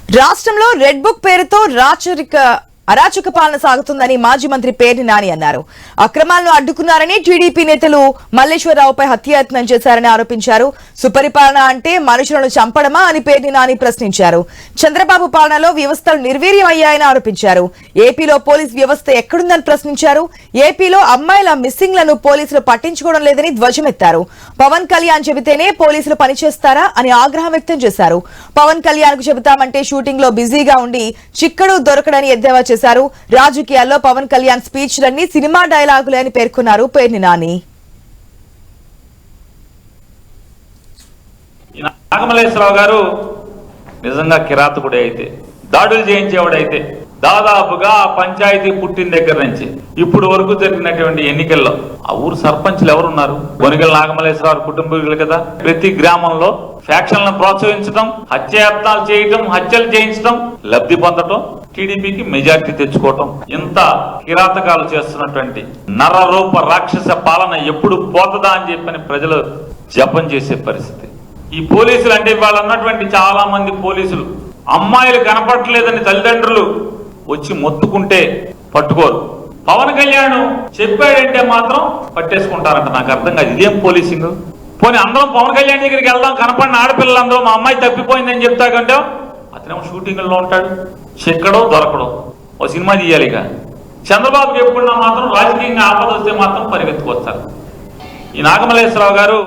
రాష్ట్రంలో red book పేరుతో అరాచక పాలన సాగుతుందని మాజీ మంత్రి పేర్ని నాని అన్నారు. అక్రమాలను అడ్డుకున్నారని టీడీపీ నేతలు మల్లేశ్వరరావుపై హత్యాయత్నం చేశారని ఆరోపించారు. సుపరిపాలన అంటే మనుషులను చంపడమా అని పేర్ని నాని ప్రశ్నించారు. చంద్రబాబు పాలనలో వ్యవస్థలు నిర్వీర్యం అయ్యాయని ఆరోపించారు. ఏపీలో పోలీస్ వ్యవస్థ ఎక్కడుందని ప్రశ్నించారు. ఏపీలో అమ్మాయిల మిస్సింగ్లను పోలీసులు పట్టించుకోవడం లేదని ధ్వజమెత్తారు. పవన్ కళ్యాణ్ చెబితేనే పోలీసులు పనిచేస్తారా అని ఆగ్రహం వ్యక్తం చేశారు. పవన్ కళ్యాణ్ కు చెబుతామంటే షూటింగ్ లో బిజీగా ఉండి చిక్కడు దొరకడని ఎద్దేవా చేశారు. రాజకీయాల్లో పవన్ కళ్యాణ్ స్పీచ్లన్నీ సినిమా డైలాగులే అని పేర్కొన్నారు పేర్ని నాని. నాగమల్లేశ్వరరావు గారు నిజంగా కిరాతకుడే అయితే, దాడులు చేయించేవాడైతే, దాదాపుగా పంచాయతీ పుట్టిన దగ్గర నుంచి ఇప్పుడు వరకు జరిగినటువంటి ఎన్నికల్లో ఆ ఊరు సర్పంచ్లు ఎవరున్నారు? కొనిగల నాగమల్లేశ్వరరావు కుటుంబీకులు కదా. ప్రతి గ్రామంలో ఫ్యాక్షన్లను ప్రోత్సహించడం, హత్యాయత్నాలు చేయడం, హత్యలు చేయించడం, లబ్ధి పొందడం, టీడీపీకి మెజార్టీ తెచ్చుకోవటం, ఇంత కిరాతకాలు చేస్తున్నటువంటి నరరూప రాక్షస పాలన ఎప్పుడు పోతదా అని చెప్పని ప్రజలు జపం చేసే పరిస్థితి. ఈ పోలీసులు అంటే వాళ్ళు ఉన్నటువంటి చాలా మంది పోలీసులు అమ్మాయిలు కనపడలేదని తల్లిదండ్రులు వచ్చి మొత్తుకుంటే పట్టుకోరు. పవన్ కళ్యాణ్ చెప్పాడంటే మాత్రం పట్టేసుకుంటారంట. నాకు అర్థం కాదు, ఇదేం పోలీసింగ్? పోనీ అందరం పవన్ కళ్యాణ్ దగ్గరికి వెళ్దాం, కనపడిన ఆడపిల్లలందరూ మా అమ్మాయి తప్పిపోయిందని చెప్తాకంటే అతనేమో షూటింగ్లో ఉంటాడు, చెక్కడో దొరకడో. ఓ సినిమా తీయాలి. ఇక చంద్రబాబుకి ఎప్పుడున్నా మాత్రం రాజకీయంగా ఆపద వస్తే మాత్రం పరిగెత్తుకొస్తారు. ఈ నాగమల్లేశ్వరరావు గారు